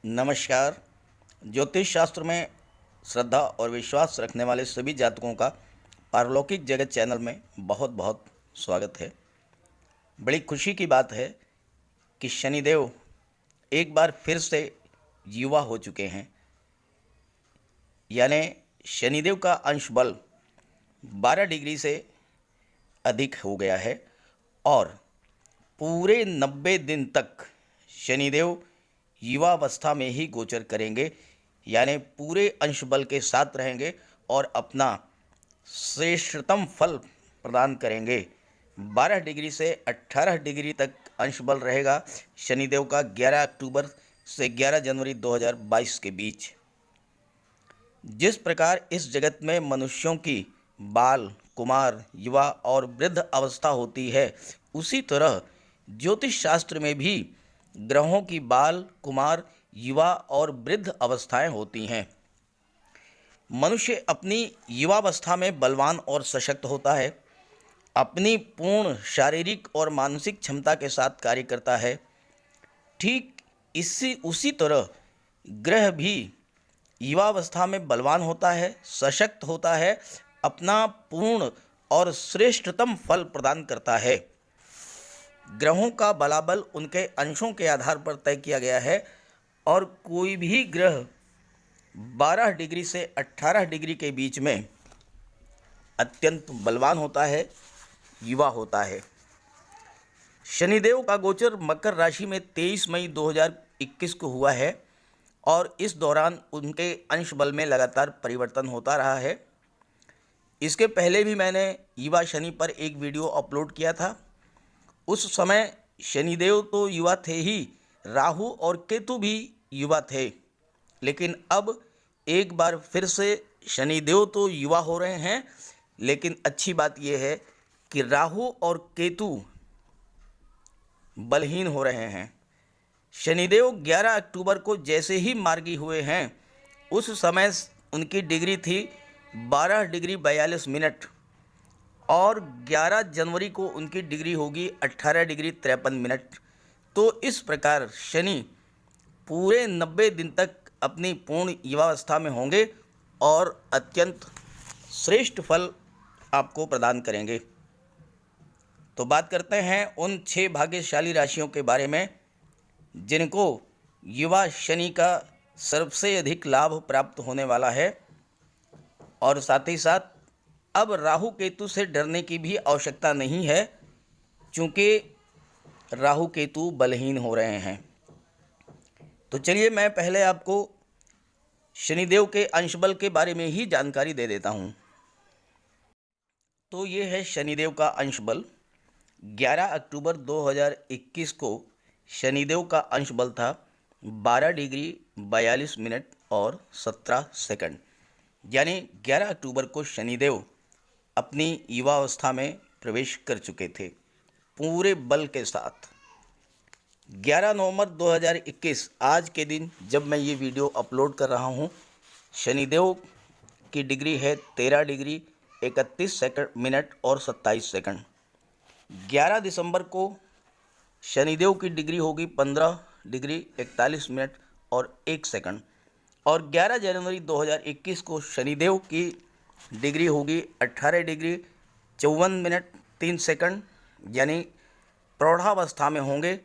नमस्कार। ज्योतिष शास्त्र में श्रद्धा और विश्वास रखने वाले सभी जातकों का पारलौकिक जगत चैनल में बहुत बहुत स्वागत है। बड़ी खुशी की बात है कि शनिदेव एक बार फिर से युवा हो चुके हैं, यानी शनिदेव का अंश बल 12 डिग्री से अधिक हो गया है और पूरे 90 दिन तक शनिदेव युवावस्था में ही गोचर करेंगे, यानी पूरे अंश बल के साथ रहेंगे और अपना श्रेष्ठतम फल प्रदान करेंगे। 12 डिग्री से 18 डिग्री तक अंश बल रहेगा शनिदेव का 11 अक्टूबर से 11 जनवरी 2022 के बीच। जिस प्रकार इस जगत में मनुष्यों की बाल, कुमार, युवा और वृद्ध अवस्था होती है, उसी तरह ज्योतिष शास्त्र में भी ग्रहों की बाल, कुमार, युवा और वृद्ध अवस्थाएं होती हैं। मनुष्य अपनी युवावस्था में बलवान और सशक्त होता है, अपनी पूर्ण शारीरिक और मानसिक क्षमता के साथ कार्य करता है। ठीक उसी तरह ग्रह भी युवावस्था में बलवान होता है, सशक्त होता है, अपना पूर्ण और श्रेष्ठतम फल प्रदान करता है। ग्रहों का बलाबल उनके अंशों के आधार पर तय किया गया है और कोई भी ग्रह 12 डिग्री से 18 डिग्री के बीच में अत्यंत बलवान होता है, युवा होता है। शनिदेव का गोचर मकर राशि में 23 मई 2021 को हुआ है और इस दौरान उनके अंश बल में लगातार परिवर्तन होता रहा है। इसके पहले भी मैंने युवा शनि पर एक वीडियो अपलोड किया था। उस समय शनिदेव तो युवा थे ही, राहु और केतु भी युवा थे, लेकिन अब एक बार फिर से शनिदेव तो युवा हो रहे हैं, लेकिन अच्छी बात यह है कि राहु और केतु बलहीन हो रहे हैं। शनिदेव 11 अक्टूबर को जैसे ही मार्गी हुए हैं, उस समय उनकी डिग्री थी 12 डिग्री 42 मिनट और 11 जनवरी को उनकी डिग्री होगी 18 डिग्री 53 मिनट। तो इस प्रकार शनि पूरे 90 दिन तक अपनी पूर्ण युवावस्था में होंगे और अत्यंत श्रेष्ठ फल आपको प्रदान करेंगे। तो बात करते हैं उन 6 भाग्यशाली राशियों के बारे में जिनको युवा शनि का सबसे अधिक लाभ प्राप्त होने वाला है, और साथ ही साथ अब राहु केतु से डरने की भी आवश्यकता नहीं है, क्योंकि राहु केतु बलहीन हो रहे हैं। तो चलिए मैं पहले आपको शनिदेव के अंश बल के बारे में ही जानकारी दे देता हूँ। तो ये है शनिदेव का अंश बल। 11 अक्टूबर 2021 को शनिदेव का अंश बल था 12 डिग्री 42 मिनट और 17 सेकंड, यानी 11 अक्टूबर को शनिदेव अपनी युवावस्था में प्रवेश कर चुके थे पूरे बल के साथ। 11 नवंबर 2021 आज के दिन जब मैं ये वीडियो अपलोड कर रहा हूँ, शनिदेव की डिग्री है 13 डिग्री 31 मिनट और 27 सेकंड। 11 दिसंबर को शनिदेव की डिग्री होगी 15 डिग्री 41 मिनट और 1 सेकंड और 11 जनवरी 2021 को शनिदेव की डिग्री होगी 18 डिग्री 54 मिनट 3 सेकंड, यानी प्रौढ़ावस्था में होंगे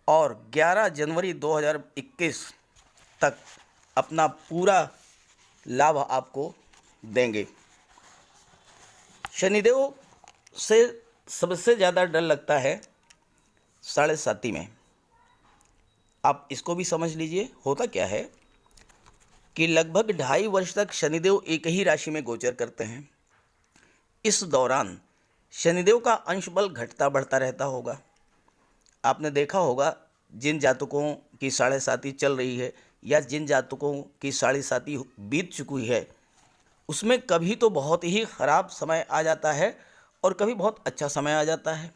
और 11 जनवरी 2021 तक अपना पूरा लाभ आपको देंगे। शनिदेव से सबसे ज़्यादा डर लगता है 7.5 में। आप इसको भी समझ लीजिए, होता क्या है कि लगभग 2.5 वर्ष तक शनिदेव एक ही राशि में गोचर करते हैं। इस दौरान शनिदेव का अंश बल घटता बढ़ता रहता होगा। आपने देखा होगा जिन जातकों की 7.5 चल रही है या जिन जातकों की 7.5 बीत चुकी है, उसमें कभी तो बहुत ही ख़राब समय आ जाता है और कभी बहुत अच्छा समय आ जाता है।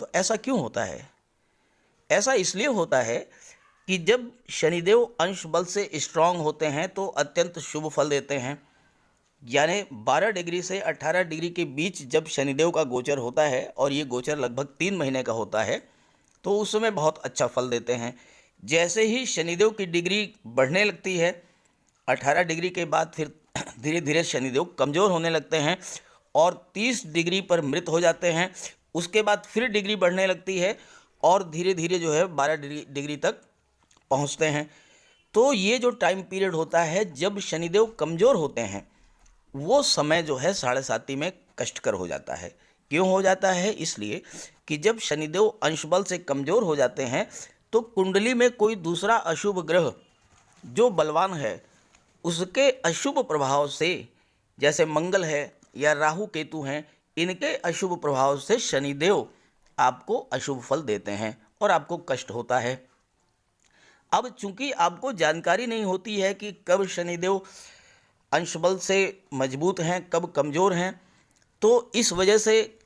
तो ऐसा क्यों होता है? ऐसा इसलिए होता है कि जब शनिदेव अंश बल से स्ट्रांग होते हैं तो अत्यंत शुभ फल देते हैं, यानी 12 डिग्री से 18 डिग्री के बीच जब शनिदेव का गोचर होता है और ये गोचर लगभग 3 महीने का होता है, तो उस समय बहुत अच्छा फल देते हैं। जैसे ही शनिदेव की डिग्री बढ़ने लगती है, 18 डिग्री के बाद फिर धीरे धीरे शनिदेव कमज़ोर होने लगते हैं और 30 डिग्री पर मृत हो जाते हैं। उसके बाद फिर डिग्री बढ़ने लगती है और धीरे धीरे जो है 12 डिग्री तक पहुंचते हैं। तो ये जो टाइम पीरियड होता है जब शनिदेव कमज़ोर होते हैं, वो समय जो है साढ़े साती में कष्टकर हो जाता है। क्यों हो जाता है? इसलिए कि जब शनिदेव अंश बल से कमज़ोर हो जाते हैं तो कुंडली में कोई दूसरा अशुभ ग्रह जो बलवान है उसके अशुभ प्रभाव से, जैसे मंगल है या राहु केतु हैं, इनके अशुभ प्रभाव से शनिदेव आपको अशुभ फल देते हैं और आपको कष्ट होता है। अब चूंकि आपको जानकारी नहीं होती है कि कब शनिदेव अंश बल से मजबूत हैं, कब कमज़ोर हैं, तो इस वजह से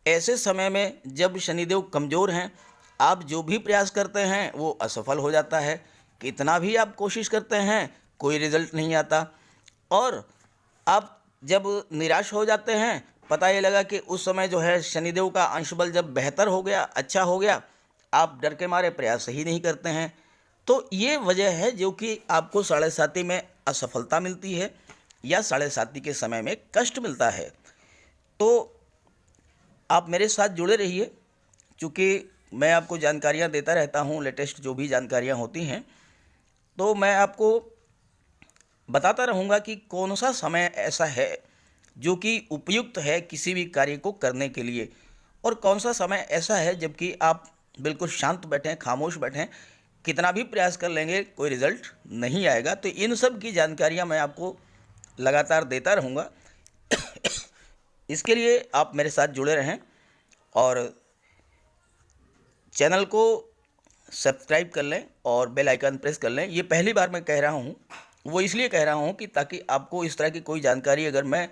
ऐसे समय में जब शनिदेव कमज़ोर हैं, आप जो भी प्रयास करते हैं वो असफल हो जाता है। कितना भी आप कोशिश करते हैं कोई रिजल्ट नहीं आता और आप जब निराश हो जाते हैं, पता ये लगा कि उस समय जो है शनिदेव का अंश बल जब बेहतर हो गया, अच्छा हो गया, आप डर के मारे प्रयास ही नहीं करते हैं। तो ये वजह है जो कि आपको साढ़े साती में असफलता मिलती है या साढ़े साती के समय में कष्ट मिलता है। तो आप मेरे साथ जुड़े रहिए, चूँकि मैं आपको जानकारियाँ देता रहता हूँ, लेटेस्ट जो भी जानकारियाँ होती हैं तो मैं आपको बताता रहूँगा कि कौन सा समय ऐसा है जो कि उपयुक्त है किसी भी कार्य को करने के लिए और कौन सा समय ऐसा है जबकि आप बिल्कुल शांत बैठें, खामोश बैठें, कितना भी प्रयास कर लेंगे कोई रिज़ल्ट नहीं आएगा। तो इन सब की जानकारियाँ मैं आपको लगातार देता रहूँगा। इसके लिए आप मेरे साथ जुड़े रहें और चैनल को सब्सक्राइब कर लें और बेल आइकन प्रेस कर लें। ये पहली बार मैं कह रहा हूँ, वो इसलिए कह रहा हूँ कि ताकि आपको इस तरह की कोई जानकारी अगर मैं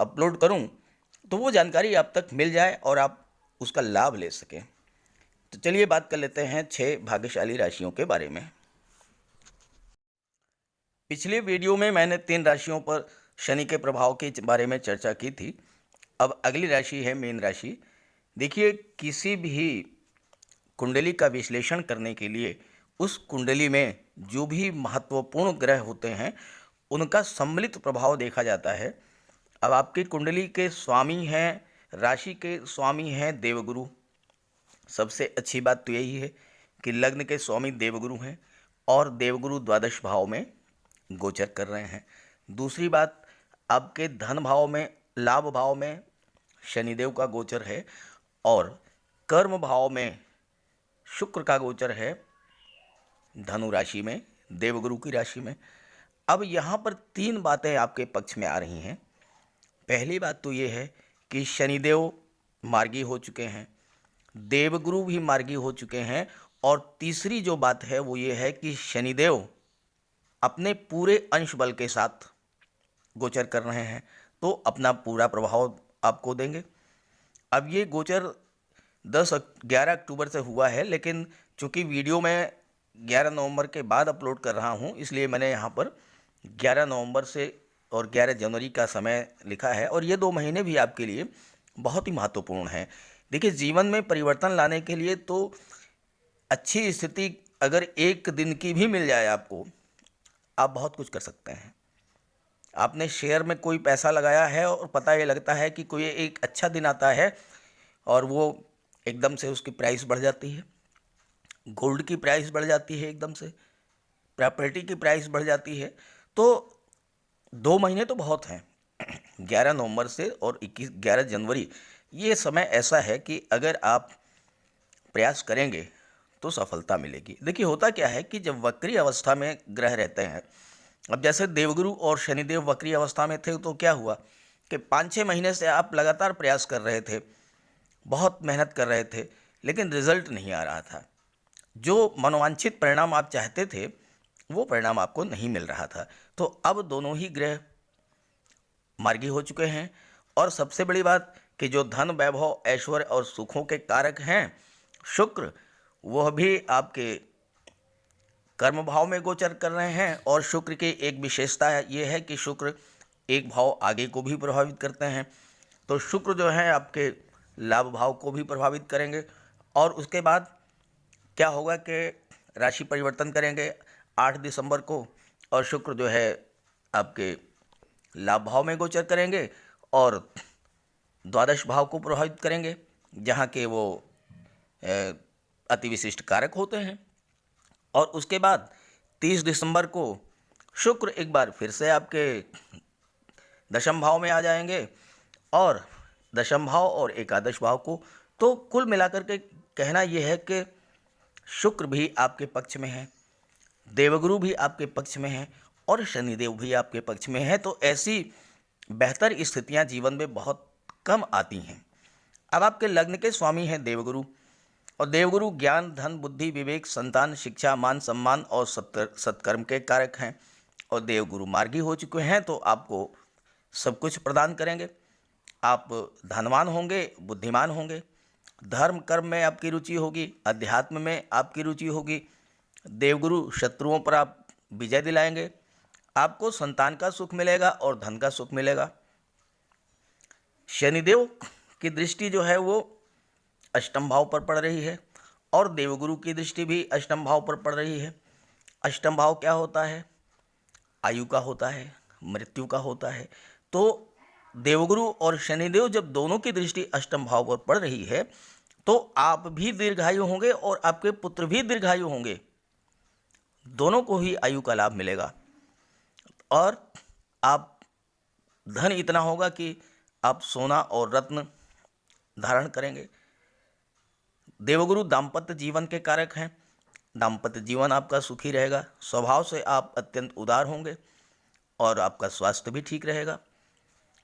अपलोड करूँ तो वो जानकारी आप तक मिल जाए और आप उसका लाभ ले सकें। तो चलिए बात कर लेते हैं 6 भाग्यशाली राशियों के बारे में। पिछले वीडियो में मैंने 3 राशियों पर शनि के प्रभाव के बारे में चर्चा की थी। अब अगली राशि है मीन राशि। देखिए, किसी भी कुंडली का विश्लेषण करने के लिए उस कुंडली में जो भी महत्वपूर्ण ग्रह होते हैं उनका सम्मिलित प्रभाव देखा जाता है। अब आपकी कुंडली के स्वामी हैं, राशि के स्वामी हैं देवगुरु। सबसे अच्छी बात तो यही है कि लग्न के स्वामी देवगुरु हैं और देवगुरु द्वादश भाव में गोचर कर रहे हैं। दूसरी बात, आपके धन भाव में, लाभ भाव में शनिदेव का गोचर है और कर्म भाव में शुक्र का गोचर है धनु राशि में, देवगुरु की राशि में। अब यहाँ पर 3 बातें आपके पक्ष में आ रही हैं। पहली बात तो ये है कि शनिदेव मार्गी हो चुके हैं, देवगुरु भी मार्गी हो चुके हैं और तीसरी जो बात है वो ये है कि शनिदेव अपने पूरे अंश बल के साथ गोचर कर रहे हैं, तो अपना पूरा प्रभाव आपको देंगे। अब ये गोचर 11 अक्टूबर से हुआ है, लेकिन चूंकि वीडियो मैं 11 नवंबर के बाद अपलोड कर रहा हूं, इसलिए मैंने यहां पर 11 नवंबर से और 11 जनवरी का समय लिखा है और ये 2 महीने भी आपके लिए बहुत ही महत्वपूर्ण हैं। देखिए, जीवन में परिवर्तन लाने के लिए तो अच्छी स्थिति अगर एक दिन की भी मिल जाए आपको, आप बहुत कुछ कर सकते हैं। आपने शेयर में कोई पैसा लगाया है और पता ये लगता है कि कोई एक अच्छा दिन आता है और वो एकदम से उसकी प्राइस बढ़ जाती है, गोल्ड की प्राइस बढ़ जाती है, एकदम से प्रॉपर्टी की प्राइस बढ़ जाती है। तो 2 महीने तो बहुत हैं, 11 नवंबर से और 11 जनवरी, ये समय ऐसा है कि अगर आप प्रयास करेंगे तो सफलता मिलेगी। देखिए, होता क्या है कि जब वक्री अवस्था में ग्रह रहते हैं, अब जैसे देवगुरु और शनिदेव वक्री अवस्था में थे तो क्या हुआ कि 5-6 महीने से आप लगातार प्रयास कर रहे थे, बहुत मेहनत कर रहे थे, लेकिन रिजल्ट नहीं आ रहा था। जो मनोवांछित परिणाम आप चाहते थे वो परिणाम आपको नहीं मिल रहा था। तो अब दोनों ही ग्रह मार्गी हो चुके हैं और सबसे बड़ी बात कि जो धन, वैभव, ऐश्वर्य और सुखों के कारक हैं शुक्र, वह भी आपके कर्म भाव में गोचर कर रहे हैं। और शुक्र की एक विशेषता ये है कि शुक्र एक भाव आगे को भी प्रभावित करते हैं। तो शुक्र जो है आपके लाभ भाव को भी प्रभावित करेंगे और उसके बाद क्या होगा कि राशि परिवर्तन करेंगे 8 दिसंबर को, और शुक्र जो है आपके लाभ भाव में गोचर करेंगे और द्वादश भाव को प्रभावित करेंगे, जहाँ के वो अति विशिष्ट कारक होते हैं। और उसके बाद 30 दिसंबर को शुक्र एक बार फिर से आपके दशम भाव में आ जाएंगे, और दशम भाव और एकादश भाव को, तो कुल मिलाकर के कहना यह है कि शुक्र भी आपके पक्ष में है, देवगुरु भी आपके पक्ष में है, और शनिदेव भी आपके पक्ष में है। तो ऐसी बेहतर स्थितियां जीवन में बहुत कम आती हैं। अब आपके लग्न के स्वामी हैं देवगुरु, और देवगुरु ज्ञान, धन, बुद्धि, विवेक, संतान, शिक्षा, मान सम्मान और सत्कर्म के कारक हैं। और देवगुरु मार्गी हो चुके हैं तो आपको सब कुछ प्रदान करेंगे। आप धनवान होंगे, बुद्धिमान होंगे, धर्म कर्म में आपकी रुचि होगी, अध्यात्म में आपकी रुचि होगी। देवगुरु शत्रुओं पर आप विजय दिलाएंगे, आपको संतान का सुख मिलेगा और धन का सुख मिलेगा। शनिदेव की दृष्टि जो है वो अष्टम भाव पर पड़ रही है, और देवगुरु की दृष्टि भी अष्टम भाव पर पड़ रही है। अष्टम भाव क्या होता है? आयु का होता है, मृत्यु का होता है। तो देवगुरु और शनिदेव जब दोनों की दृष्टि अष्टम भाव पर पड़ रही है तो आप भी दीर्घायु होंगे और आपके पुत्र भी दीर्घायु होंगे, दोनों को ही आयु का लाभ मिलेगा। और आप धन इतना होगा कि आप सोना और रत्न धारण करेंगे। देवगुरु दाम्पत्य जीवन के कारक हैं, दाम्पत्य जीवन आपका सुखी रहेगा, स्वभाव से आप अत्यंत उदार होंगे और आपका स्वास्थ्य भी ठीक रहेगा।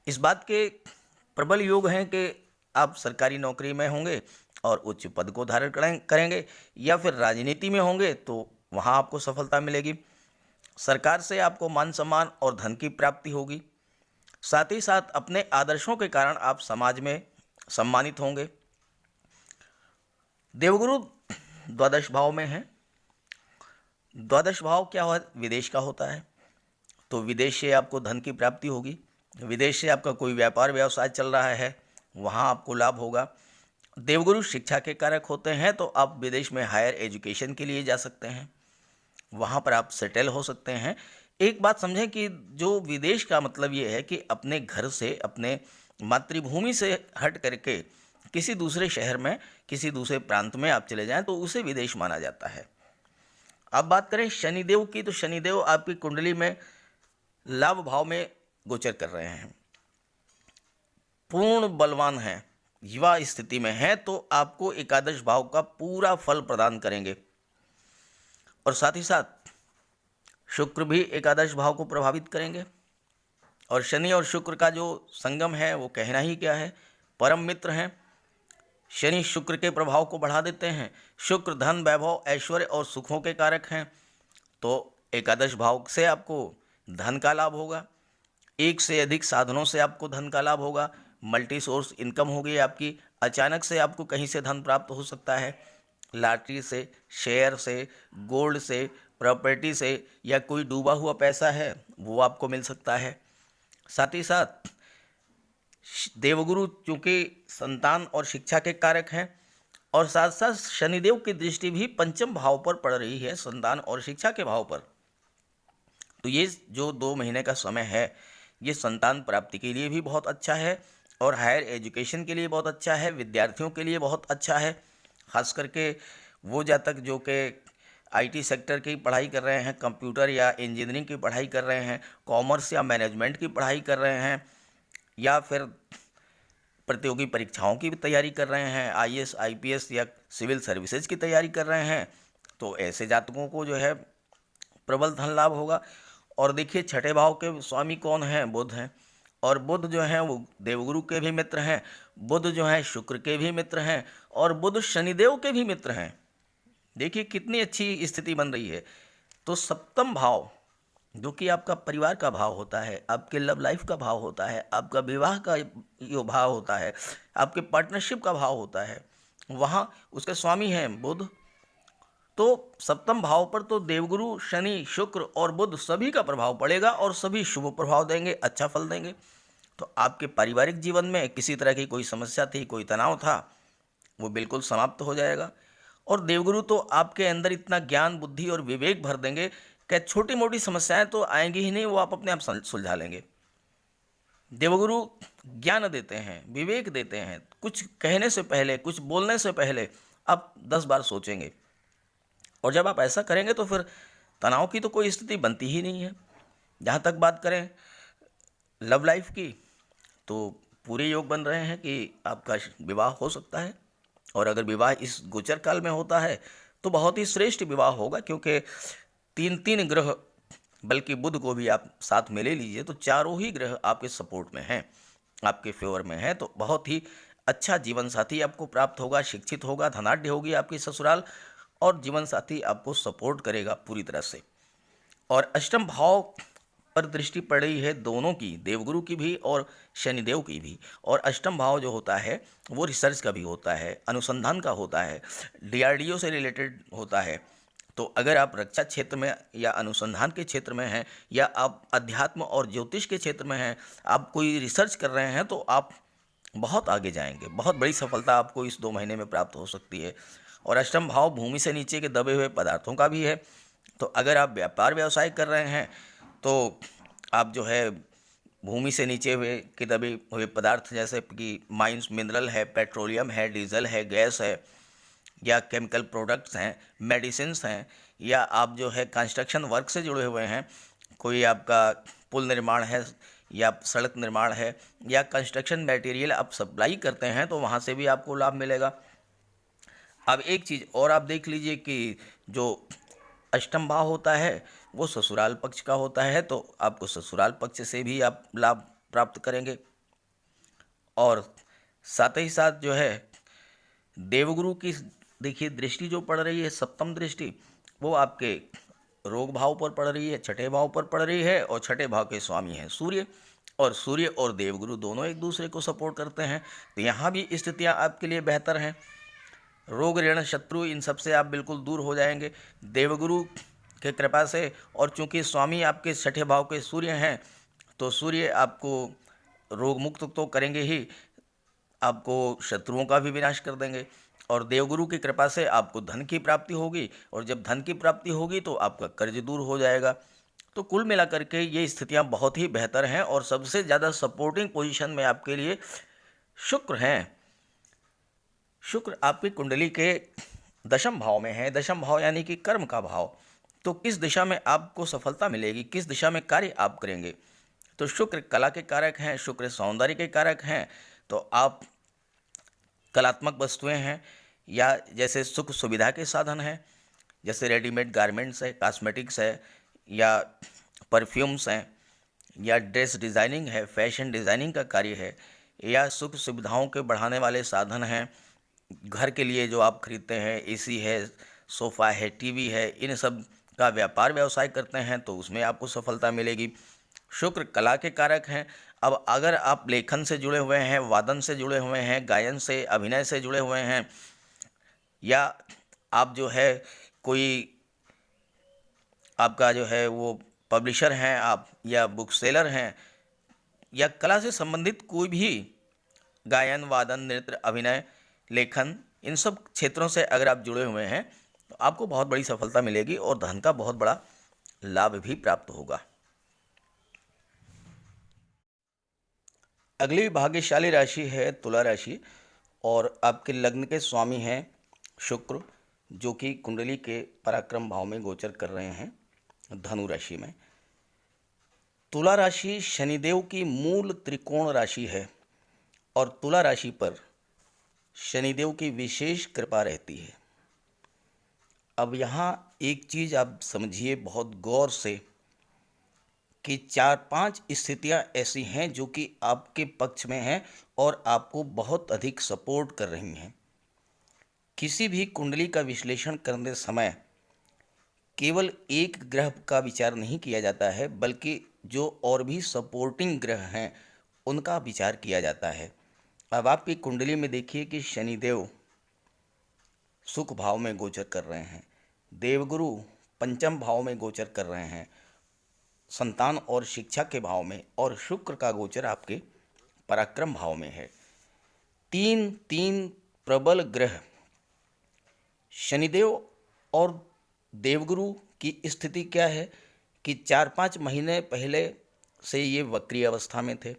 इस बात के प्रबल योग हैं कि आप सरकारी नौकरी में होंगे और उच्च पद को धारण करेंगे, या फिर राजनीति में होंगे तो वहाँ आपको सफलता मिलेगी। सरकार से आपको मान सम्मान और धन की प्राप्ति होगी। साथ ही साथ अपने आदर्शों के कारण आप समाज में सम्मानित होंगे। देवगुरु द्वादश भाव में है। द्वादश भाव क्या हो? विदेश का होता है, तो विदेश से आपको धन की प्राप्ति होगी। विदेश से आपका कोई व्यापार व्यवसाय चल रहा है, वहाँ आपको लाभ होगा। देवगुरु शिक्षा के कारक होते हैं, तो आप विदेश में हायर एजुकेशन के लिए जा सकते हैं, वहाँ पर आप सेटल हो सकते हैं। एक बात समझें कि जो विदेश का मतलब ये है कि अपने घर से, अपने मातृभूमि से हट करके किसी दूसरे शहर में, किसी दूसरे प्रांत में आप चले जाएं तो उसे विदेश माना जाता है। अब बात करें शनिदेव की, तो शनिदेव आपकी कुंडली में लाभ भाव में गोचर कर रहे हैं, पूर्ण बलवान हैं, युवा स्थिति में हैं, तो आपको एकादश भाव का पूरा फल प्रदान करेंगे। और साथ ही साथ शुक्र भी एकादश भाव को प्रभावित करेंगे। और शनि और शुक्र का जो संगम है वो कहना ही क्या है, परम मित्र हैं। शनि शुक्र के प्रभाव को बढ़ा देते हैं। शुक्र धन, वैभव, ऐश्वर्य और सुखों के कारक हैं, तो एकादश भाव से आपको धन का लाभ होगा। एक से अधिक साधनों से आपको धन का लाभ होगा। मल्टी सोर्स इनकम होगी आपकी। अचानक से आपको कहीं से धन प्राप्त हो सकता है, लॉटरी से, शेयर से, गोल्ड से, प्रॉपर्टी से, या कोई डूबा हुआ पैसा है वो आपको मिल सकता है। साथ ही साथ देवगुरु चूँकि संतान और शिक्षा के कारक हैं, और साथ साथ शनिदेव की दृष्टि भी पंचम भाव पर पड़ रही है, संतान और शिक्षा के भाव पर। तो ये जो 2 महीने का समय है ये संतान प्राप्ति के लिए भी बहुत अच्छा है, और हायर एजुकेशन के लिए बहुत अच्छा है, विद्यार्थियों के लिए बहुत अच्छा है। खास करके वो जातक जो कि आईटी सेक्टर की पढ़ाई कर रहे हैं, कंप्यूटर या इंजीनियरिंग की पढ़ाई कर रहे हैं, कॉमर्स या मैनेजमेंट की पढ़ाई कर रहे हैं, या फिर प्रतियोगी परीक्षाओं की भी तैयारी कर रहे हैं, आईएएस, आईपीएस या सिविल सर्विसेज की तैयारी कर रहे हैं, तो ऐसे जातकों को जो है प्रबल धन लाभ होगा। और देखिए छठे भाव के स्वामी कौन हैं? बुध हैं, और बुध जो हैं वो देवगुरु के भी मित्र हैं, बुध जो हैं शुक्र के भी मित्र हैं, और बुध शनिदेव के भी मित्र हैं। देखिए कितनी अच्छी स्थिति बन रही है। तो सप्तम भाव जो कि आपका परिवार का भाव होता है, आपके लव लाइफ का भाव होता है, आपका विवाह का यो भाव होता है, आपके पार्टनरशिप का भाव होता है, वहाँ उसके स्वामी हैं बुध। तो सप्तम भाव पर तो देवगुरु, शनि, शुक्र और बुध सभी का प्रभाव पड़ेगा, और सभी शुभ प्रभाव देंगे, अच्छा फल देंगे। तो आपके पारिवारिक जीवन में किसी तरह की कोई समस्या थी, कोई तनाव था, वो बिल्कुल समाप्त हो जाएगा। और देवगुरु तो आपके अंदर इतना ज्ञान, बुद्धि और विवेक भर देंगे कि छोटी मोटी समस्याएं तो आएंगी ही नहीं, वो आप अपने आप सुलझा लेंगे। देवगुरु ज्ञान देते हैं, विवेक देते हैं। कुछ कहने से पहले, कुछ बोलने से पहले आप 10 बार सोचेंगे, और जब आप ऐसा करेंगे तो फिर तनाव की तो कोई स्थिति बनती ही नहीं है। जहाँ तक बात करें लव लाइफ की, तो पूरे योग बन रहे हैं कि आपका विवाह हो सकता है, और अगर विवाह इस गोचर काल में होता है तो बहुत ही श्रेष्ठ विवाह होगा, क्योंकि 3 ग्रह, बल्कि बुध को भी आप साथ में ले लीजिए तो चारों ही ग्रह आपके सपोर्ट में हैं, आपके फेवर में हैं। तो बहुत ही अच्छा जीवन साथी आपको प्राप्त होगा, शिक्षित होगा, धनाढ्य होगी आपकी ससुराल, और जीवन साथी आपको सपोर्ट करेगा पूरी तरह से। और अष्टम भाव पर दृष्टि पड़ रही है दोनों की, देवगुरु की भी और शनिदेव की भी। और अष्टम भाव जो होता है वो रिसर्च का भी होता है, अनुसंधान का होता है, डीआरडीओ से रिलेटेड होता है। तो अगर आप रक्षा क्षेत्र में या अनुसंधान के क्षेत्र में हैं, या आप अध्यात्म और ज्योतिष के क्षेत्र में हैं, आप कोई रिसर्च कर रहे हैं, तो आप बहुत आगे जाएंगे। बहुत बड़ी सफलता आपको इस 2 महीने में प्राप्त हो सकती है। और अष्टम भाव भूमि से नीचे के दबे हुए पदार्थों का भी है। तो अगर आप व्यापार व्यवसाय कर रहे हैं तो आप जो है भूमि से नीचे हुए के दबे हुए पदार्थ, जैसे कि माइंस, मिनरल है, पेट्रोलियम है, डीजल है, गैस है, या केमिकल प्रोडक्ट्स हैं, मेडिसिन्स हैं, या आप जो है कंस्ट्रक्शन वर्क से जुड़े हुए हैं, कोई आपका पुल निर्माण है या सड़क निर्माण है, या कंस्ट्रक्शन मटेरियल आप सप्लाई करते हैं, तो वहाँ से भी आपको लाभ मिलेगा। अब एक चीज़ और आप देख लीजिए कि जो अष्टम भाव होता है वो ससुराल पक्ष का होता है, तो आपको ससुराल पक्ष से भी आप लाभ प्राप्त करेंगे। और साथ ही साथ जो है देवगुरु की देखिए दृष्टि जो पड़ रही है, सप्तम दृष्टि, वो आपके रोग भाव पर पड़ रही है, छठे भाव पर पड़ रही है, और छठे भाव के स्वामी हैं सूर्य। और सूर्य और देवगुरु दोनों एक दूसरे को सपोर्ट करते हैं, तो यहाँ भी स्थितियाँ आपके लिए बेहतर हैं। रोग, ऋण, शत्रु, इन सब से आप बिल्कुल दूर हो जाएंगे देवगुरु के कृपा से। और चूंकि स्वामी आपके छठे भाव के सूर्य हैं, तो सूर्य आपको रोग मुक्त तो करेंगे ही, आपको शत्रुओं का भी विनाश कर देंगे। और देवगुरु की कृपा से आपको धन की प्राप्ति होगी, और जब धन की प्राप्ति होगी तो आपका कर्ज दूर हो जाएगा। तो कुल मिलाकर के ये स्थितियां बहुत ही बेहतर हैं, और सबसे ज़्यादा सपोर्टिंग पोजीशन में आपके लिए शुक्र हैं। शुक्र आपकी कुंडली के 10वें भाव में है। 10वां भाव यानी कि कर्म का भाव। तो किस दिशा में आपको सफलता मिलेगी, किस दिशा में कार्य आप करेंगे। तो शुक्र कला के कारक हैं, शुक्र सौंदर्य के कारक हैं। तो आप कलात्मक वस्तुएं हैं, या जैसे सुख सुविधा के साधन हैं, जैसे रेडीमेड गारमेंट्स है, कॉस्मेटिक्स है, या परफ्यूम्स हैं, या ड्रेस डिज़ाइनिंग है, फैशन डिज़ाइनिंग का कार्य है, या सुख सुविधाओं के बढ़ाने वाले साधन हैं। घर के लिए जो आप खरीदते हैं, एसी है, सोफ़ा है, टीवी है, इन सब का व्यापार व्यवसाय करते हैं तो उसमें आपको सफलता मिलेगी। शुक्र कला के कारक हैं। अब अगर आप लेखन से जुड़े हुए हैं, वादन से जुड़े हुए हैं, गायन से, अभिनय से जुड़े हुए हैं, या आप जो है कोई आपका जो है वो पब्लिशर हैं आप, या बुक सेलर हैं, या कला से संबंधित कोई भी गायन, वादन, नृत्य, अभिनय, लेखन, इन सब क्षेत्रों से अगर आप जुड़े हुए हैं तो आपको बहुत बड़ी सफलता मिलेगी, और धन का बहुत बड़ा लाभ भी प्राप्त होगा। अगली भाग्यशाली राशि है तुला राशि, और आपके लग्न के स्वामी हैं शुक्र, जो कि कुंडली के पराक्रम भाव में गोचर कर रहे हैं धनु राशि में। तुला राशि शनिदेव की मूल त्रिकोण राशि है, और तुला राशि पर शनिदेव की विशेष कृपा रहती है। अब यहाँ एक चीज़ आप समझिए बहुत गौर से, कि 4-5 स्थितियाँ ऐसी हैं जो कि आपके पक्ष में हैं और आपको बहुत अधिक सपोर्ट कर रही हैं। किसी भी कुंडली का विश्लेषण करने समय केवल एक ग्रह का विचार नहीं किया जाता है, बल्कि जो और भी सपोर्टिंग ग्रह हैं उनका विचार किया जाता है। अब आपकी कुंडली में देखिए कि शनिदेव सुख भाव में गोचर कर रहे हैं, देवगुरु पंचम भाव में गोचर कर रहे हैं, संतान और शिक्षा के भाव में, और शुक्र का गोचर आपके पराक्रम भाव में है। तीन प्रबल ग्रह शनिदेव और देवगुरु की स्थिति क्या है कि 4-5 महीने पहले से ये वक्री अवस्था में थे।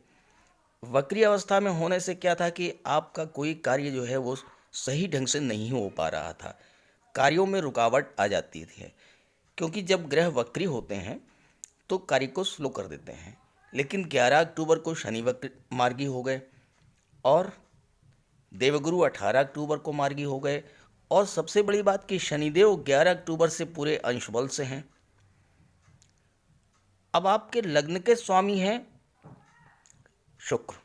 वक्री अवस्था में होने से क्या था कि आपका कोई कार्य जो है वो सही ढंग से नहीं हो पा रहा था, कार्यों में रुकावट आ जाती थी, क्योंकि जब ग्रह वक्री होते हैं तो कार्य को स्लो कर देते हैं। लेकिन 11 अक्टूबर को शनि वक्र मार्गी हो गए और देवगुरु 18 अक्टूबर को मार्गी हो गए, और सबसे बड़ी बात कि शनिदेव 11 अक्टूबर से पूरे अंश बल से हैं। अब आपके लग्न के स्वामी हैं शुक्र।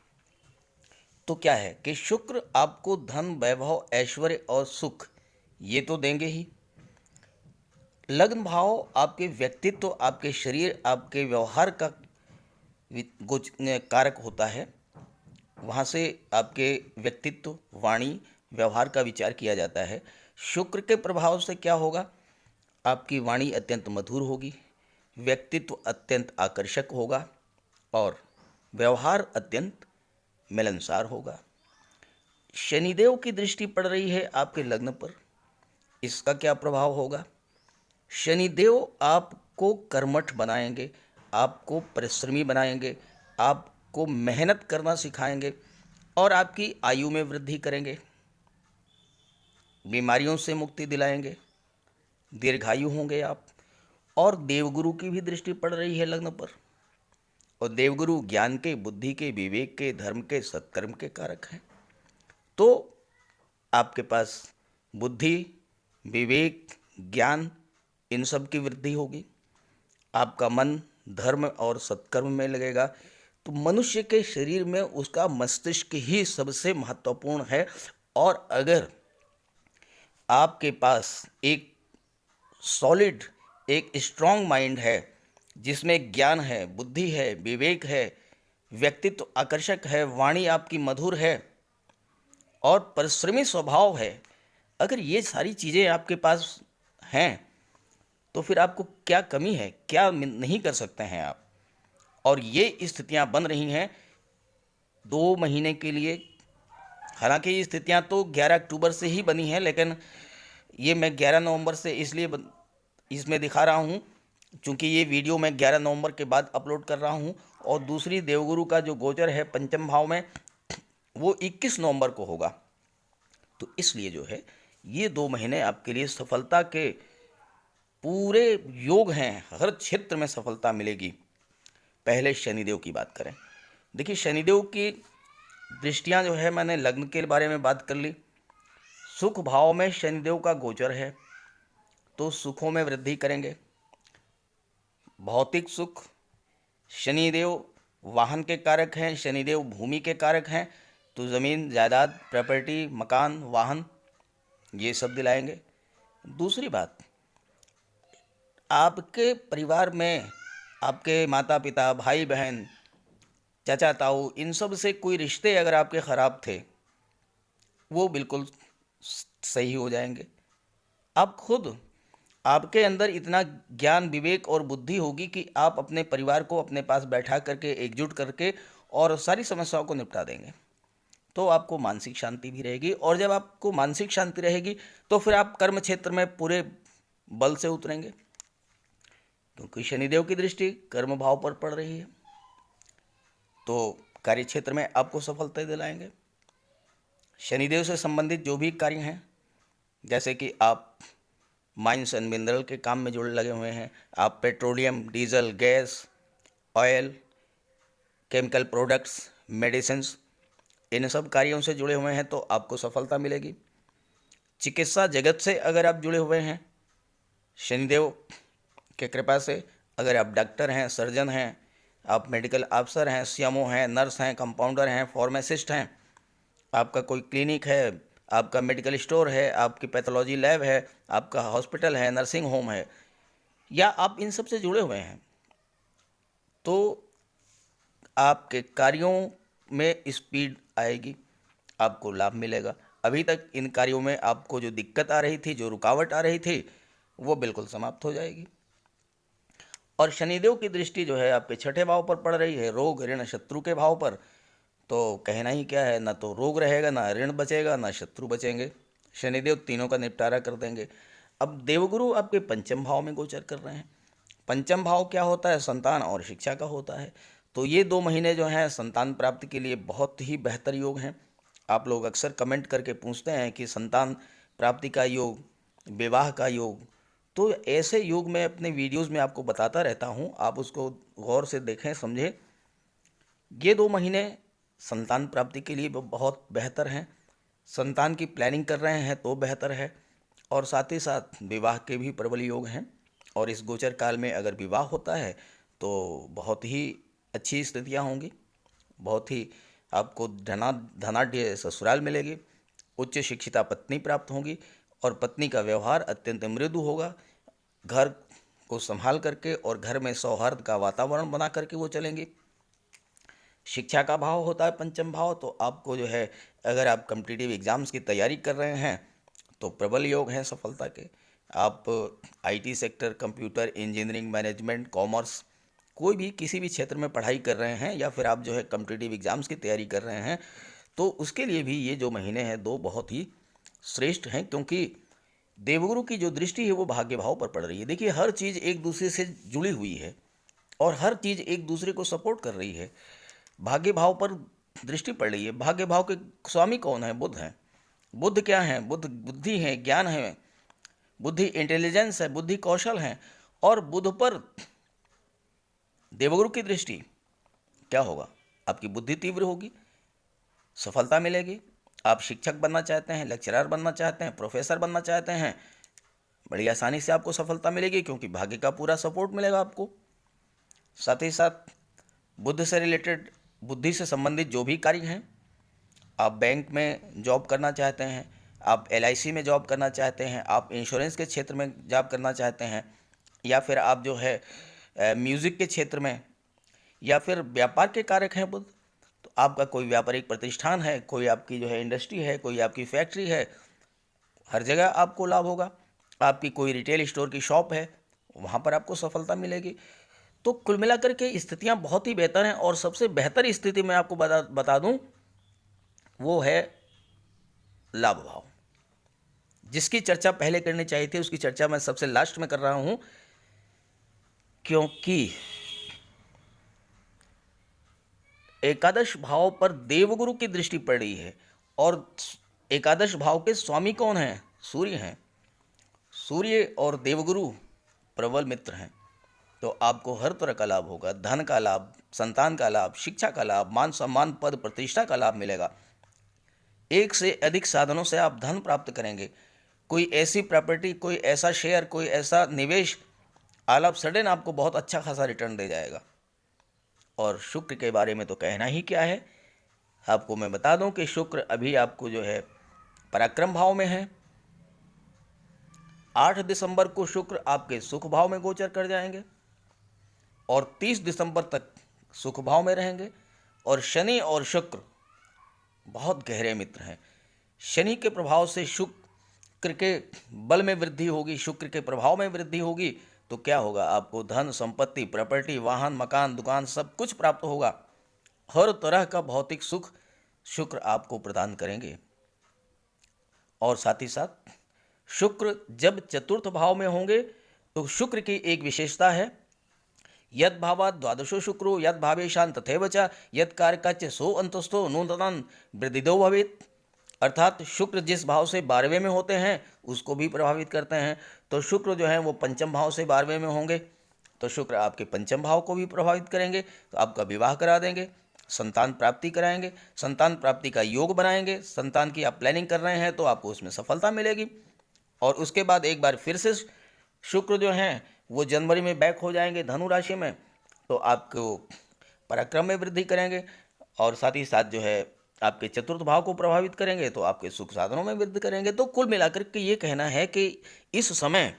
तो क्या है कि शुक्र आपको धन, वैभव, ऐश्वर्य और सुख ये तो देंगे ही। लग्न भाव आपके व्यक्तित्व, आपके शरीर, आपके व्यवहार का कारक होता है। वहाँ से आपके व्यक्तित्व, वाणी, व्यवहार का विचार किया जाता है। शुक्र के प्रभाव से क्या होगा, आपकी वाणी अत्यंत मधुर होगी, व्यक्तित्व अत्यंत आकर्षक होगा और व्यवहार अत्यंत मिलनसार होगा। शनिदेव की दृष्टि पड़ रही है आपके लग्न पर, इसका क्या प्रभाव होगा। शनिदेव आपको कर्मठ बनाएंगे, आपको परिश्रमी बनाएंगे, आपको मेहनत करना सिखाएंगे और आपकी आयु में वृद्धि करेंगे, बीमारियों से मुक्ति दिलाएंगे, दीर्घायु होंगे आप। और देवगुरु की भी दृष्टि पड़ रही है लग्न पर, और देवगुरु ज्ञान के, बुद्धि के, विवेक के, धर्म के, सत्कर्म के कारक हैं। तो आपके पास बुद्धि, विवेक, ज्ञान, इन सब की वृद्धि होगी, आपका मन धर्म और सत्कर्म में लगेगा। तो मनुष्य के शरीर में उसका मस्तिष्क ही सबसे महत्वपूर्ण है, और अगर आपके पास एक सॉलिड, एक स्ट्रॉन्ग माइंड है जिसमें ज्ञान है, बुद्धि है, विवेक है, व्यक्तित्व आकर्षक है, वाणी आपकी मधुर है और परिश्रमी स्वभाव है, अगर ये सारी चीज़ें आपके पास हैं तो फिर आपको क्या कमी है, क्या नहीं कर सकते हैं आप। और ये स्थितियां बन रही हैं 2 महीने के लिए। हालांकि ये स्थितियां तो 11 अक्टूबर से ही बनी हैं, लेकिन ये मैं 11 नवंबर से इसलिए इसमें दिखा रहा हूँ क्योंकि ये वीडियो मैं 11 नवंबर के बाद अपलोड कर रहा हूँ, और दूसरी देवगुरु का जो गोचर है पंचम भाव में वो 21 नवंबर को होगा। तो इसलिए जो है ये 2 महीने आपके लिए सफलता के पूरे योग हैं, हर क्षेत्र में सफलता मिलेगी। पहले शनिदेव की बात करें। देखिए, शनिदेव की दृष्टियां जो है, मैंने लग्न के बारे में बात कर ली। सुख भाव में शनिदेव का गोचर है तो सुखों में वृद्धि करेंगे, भौतिक सुख। शनिदेव वाहन के कारक हैं, शनिदेव भूमि के कारक हैं, तो ज़मीन, जायदाद, प्रॉपर्टी, मकान, वाहन ये सब दिलाएंगे। दूसरी बात, आपके परिवार में आपके माता पिता, भाई बहन, चाचा ताऊ, इन सब से कोई रिश्ते अगर आपके ख़राब थे वो बिल्कुल सही हो जाएंगे। आप खुद, आपके अंदर इतना ज्ञान, विवेक और बुद्धि होगी कि आप अपने परिवार को अपने पास बैठा करके, एकजुट करके और सारी समस्याओं को निपटा देंगे। तो आपको मानसिक शांति भी रहेगी, और जब आपको मानसिक शांति रहेगी तो फिर आप कर्म क्षेत्र में पूरे बल से उतरेंगे, क्योंकि शनिदेव की दृष्टि कर्म भाव पर पड़ रही है। तो कार्य क्षेत्र में आपको सफलता दिलाएंगे। शनिदेव से संबंधित जो भी कार्य हैं, जैसे कि आप माइंस एंड मिनरल के काम में जुड़े लगे हुए हैं, आप petroleum, diesel, gas, oil, chemical products, medicines, इन सब कार्यों से जुड़े हुए हैं तो आपको सफलता मिलेगी। चिकित्सा जगत से अगर आप जुड़े हुए हैं शनिदेव के कृपा से, अगर आप डॉक्टर हैं, सर्जन हैं, आप मेडिकल अफसर हैं, सीएमओ हैं, नर्स हैं, कंपाउंडर हैं, फार्मासिस्ट हैं, आपका कोई क्लिनिक है, आपका मेडिकल स्टोर है, आपकी पैथोलॉजी लैब है, आपका हॉस्पिटल है, नर्सिंग होम है, या आप इन सब से जुड़े हुए हैं, तो आपके कार्यों में स्पीड आएगी, आपको लाभ मिलेगा। अभी तक इन कार्यों में आपको जो दिक्कत आ रही थी, जो रुकावट आ रही थी, वो बिल्कुल समाप्त हो जाएगी। और शनिदेव की दृष्टि जो है आपके 6ठे भाव पर पड़ रही है, रोग, ऋण, शत्रु के भाव पर। तो कहना ही क्या है, ना तो रोग रहेगा, ना ऋण बचेगा, ना शत्रु बचेंगे। शनिदेव तीनों का निपटारा कर देंगे। अब देवगुरु आपके पंचम भाव में गोचर कर रहे हैं। पंचम भाव क्या होता है? संतान और शिक्षा का होता है। तो ये 2 महीने जो हैं संतान प्राप्ति के लिए बहुत ही बेहतर योग हैं। आप लोग अक्सर कमेंट करके पूछते हैं कि संतान प्राप्ति का योग, विवाह का योग, तो ऐसे योग मैं अपने वीडियोज़ में आपको बताता रहता हूँ। आप उसको गौर से देखें, समझें। ये 2 महीने संतान प्राप्ति के लिए बहुत बेहतर हैं। संतान की प्लानिंग कर रहे हैं तो बेहतर है, और साथ ही साथ विवाह के भी प्रबल योग हैं। और इस गोचर काल में अगर विवाह होता है तो बहुत ही अच्छी स्थितियाँ होंगी, बहुत ही आपको धनाढ़ ससुराल मिलेगी, उच्च शिक्षिता पत्नी प्राप्त होगी, और पत्नी का व्यवहार अत्यंत मृदु होगा। घर को संभाल करके और घर में सौहार्द का वातावरण बना करके वो चलेंगे। शिक्षा का भाव होता है पंचम भाव, तो आपको जो है, अगर आप कॉम्पिटिटिव एग्ज़ाम्स की तैयारी कर रहे हैं तो प्रबल योग हैं सफलता के। आप IT sector, computer, engineering, management, commerce, कोई भी किसी भी क्षेत्र में पढ़ाई कर रहे हैं, या फिर आप जो है कॉम्पिटिटिव एग्ज़ाम्स की तैयारी कर रहे हैं, तो उसके लिए भी ये जो महीने हैं 2 बहुत ही श्रेष्ठ हैं, क्योंकि देवगुरु की जो दृष्टि है वो भाग्य भाव पर पड़ रही है। देखिए, हर चीज़ एक दूसरे से जुड़ी हुई है और हर चीज़ एक दूसरे को सपोर्ट कर रही है। भाग्य भाव पर दृष्टि पड़ रही है। भाग्य भाव के स्वामी कौन है? बुध हैं। बुध क्या है? बुध बुद्धि है, ज्ञान है, बुद्धि इंटेलिजेंस है, बुद्धि कौशल है। और बुध पर देवगुरु की दृष्टि, क्या होगा? आपकी बुद्धि तीव्र होगी, सफलता मिलेगी। आप शिक्षक बनना चाहते हैं, लेक्चरर बनना चाहते हैं, प्रोफेसर बनना चाहते हैं, बड़ी आसानी से आपको सफलता मिलेगी, क्योंकि भाग्य का पूरा सपोर्ट मिलेगा आपको। साथ ही साथ बुद्ध से रिलेटेड, बुद्धि से संबंधित जो भी कार्य हैं, आप बैंक में जॉब करना चाहते हैं, आप एलआईसी में जॉब करना चाहते हैं, आप इंश्योरेंस के क्षेत्र में जॉब करना चाहते हैं, या फिर आप जो है म्यूज़िक के क्षेत्र में, या फिर व्यापार के कारक हैं बुध, तो आपका कोई व्यापारिक प्रतिष्ठान है, कोई आपकी जो है इंडस्ट्री है, कोई आपकी फैक्ट्री है, हर जगह आपको लाभ होगा। आपकी कोई रिटेल स्टोर की शॉप है, वहाँ पर आपको सफलता मिलेगी। तो कुल मिलाकर के स्थितियाँ बहुत ही बेहतर हैं। और सबसे बेहतर स्थिति मैं आपको बता दूं, वो है लाभ भाव। जिसकी चर्चा पहले करनी चाहिए थी, उसकी चर्चा मैं सबसे लास्ट में कर रहा हूं, क्योंकि एकादश भाव पर देवगुरु की दृष्टि पड़ रही है। और एकादश भाव के स्वामी कौन हैं? सूर्य हैं। सूर्य और देवगुरु प्रबल मित्र हैं। तो आपको हर तरह का लाभ होगा। धन का लाभ, संतान का लाभ, शिक्षा का लाभ, मान सम्मान, पद प्रतिष्ठा का लाभ मिलेगा। एक से अधिक साधनों से आप धन प्राप्त करेंगे। कोई ऐसी प्रॉपर्टी, कोई ऐसा शेयर, कोई ऐसा निवेश ऑल ऑफ सडन आपको बहुत अच्छा खासा रिटर्न दे जाएगा। और शुक्र के बारे में तो कहना ही क्या है। आपको मैं बता दूं कि शुक्र अभी आपको जो है पराक्रम भाव में है। 8 दिसंबर को शुक्र आपके सुख भाव में गोचर कर जाएंगे और 30 दिसंबर तक सुख भाव में रहेंगे। और शनि और शुक्र बहुत गहरे मित्र हैं। शनि के प्रभाव से शुक्र के बल में वृद्धि होगी, शुक्र के प्रभाव में वृद्धि होगी, तो क्या होगा? आपको धन, संपत्ति, प्रॉपर्टी, वाहन, मकान, दुकान सब कुछ प्राप्त होगा। हर तरह का भौतिक सुख शुक्र आपको प्रदान करेंगे। और साथ ही साथ शुक्र जब चतुर्थ भाव में होंगे तो शुक्र की एक विशेषता है, यद भावात द्वादशो शुक्रो यद भावेशान तथैव च यद कारकाच सो अंतस्थो नूतन वृद्धिदो भवेत्। अर्थात शुक्र जिस भाव से 12वें में होते हैं उसको भी प्रभावित करते हैं। तो शुक्र जो है वो पंचम भाव से 12वें में होंगे, तो शुक्र आपके पंचम भाव को भी प्रभावित करेंगे। तो आपका विवाह करा देंगे, संतान प्राप्ति कराएंगे, संतान प्राप्ति का योग बनाएंगे। संतान की आप प्लानिंग कर रहे हैं तो आपको उसमें सफलता मिलेगी। और उसके बाद एक बार फिर से शुक्र जो हैं वो जनवरी में बैक हो जाएंगे धनु राशि में, तो आपको पराक्रम में वृद्धि करेंगे। और साथ ही साथ जो है आपके चतुर्थ भाव को प्रभावित करेंगे, तो आपके सुख साधनों में वृद्धि करेंगे। तो कुल मिलाकर के ये कहना है कि इस समय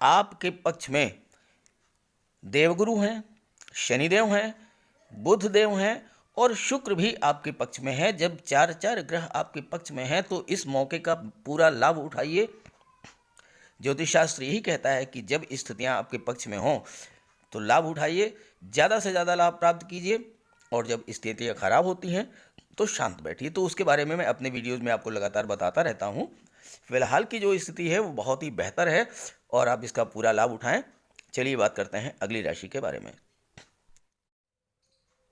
आपके पक्ष में देवगुरु हैं, शनिदेव हैं, बुध देव हैं और शुक्र भी आपके पक्ष में है। जब 4 ग्रह आपके पक्ष में हैं तो इस मौके का पूरा लाभ उठाइए। ज्योतिष शास्त्र यही कहता है कि जब स्थितियां आपके पक्ष में हों तो लाभ उठाइए, ज़्यादा से ज़्यादा लाभ प्राप्त कीजिए। और जब स्थितियां खराब होती हैं तो शांत बैठिए। तो उसके बारे में मैं अपने वीडियोज़ में आपको लगातार बताता रहता हूं। फिलहाल की जो स्थिति है वो बहुत ही बेहतर है और आप इसका पूरा लाभ उठाएं। चलिए बात करते हैं अगली राशि के बारे में।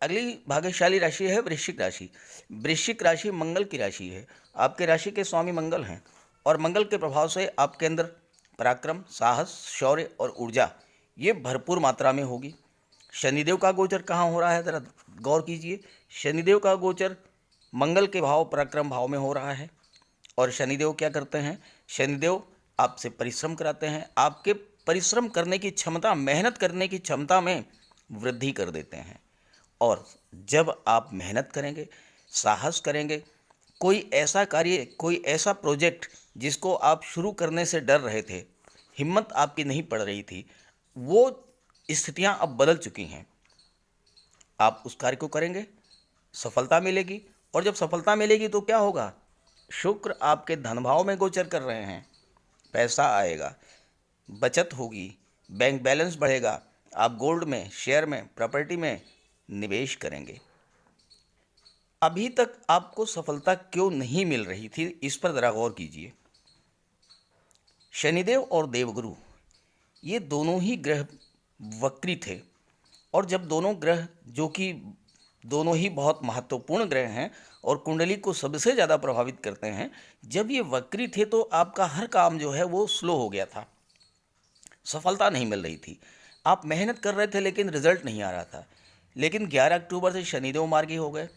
अगली भाग्यशाली राशि है वृश्चिक राशि। वृश्चिक राशि मंगल की राशि है। आपके राशि के स्वामी मंगल हैं और मंगल के प्रभाव से आपके अंदर पराक्रम, साहस, शौर्य और ऊर्जा ये भरपूर मात्रा में होगी। शनिदेव का गोचर कहाँ हो रहा है, ज़रा गौर कीजिए। शनिदेव का गोचर मंगल के भाव पराक्रम भाव में हो रहा है और शनिदेव क्या करते हैं, शनिदेव आपसे परिश्रम कराते हैं, आपके परिश्रम करने की क्षमता, मेहनत करने की क्षमता में वृद्धि कर देते हैं। और जब आप मेहनत करेंगे, साहस करेंगे, कोई ऐसा कार्य, कोई ऐसा प्रोजेक्ट जिसको आप शुरू करने से डर रहे थे, हिम्मत आपकी नहीं पड़ रही थी, वो स्थितियां अब बदल चुकी हैं। आप उस कार्य को करेंगे, सफलता मिलेगी और जब सफलता मिलेगी तो क्या होगा, शुक्र आपके धन भाव में गोचर कर रहे हैं, पैसा आएगा, बचत होगी, बैंक बैलेंस बढ़ेगा, आप गोल्ड में, शेयर में, प्रॉपर्टी में निवेश करेंगे। अभी तक आपको सफलता क्यों नहीं मिल रही थी, इस पर ज़रा गौर कीजिए। शनिदेव और देवगुरु ये दोनों ही ग्रह वक्री थे और जब दोनों ग्रह, जो कि दोनों ही बहुत महत्वपूर्ण ग्रह हैं और कुंडली को सबसे ज़्यादा प्रभावित करते हैं, जब ये वक्री थे तो आपका हर काम जो है वो स्लो हो गया था, सफलता नहीं मिल रही थी। आप मेहनत कर रहे थे लेकिन रिजल्ट नहीं आ रहा था। लेकिन 11 अक्टूबर से शनिदेव मार्गी हो गए,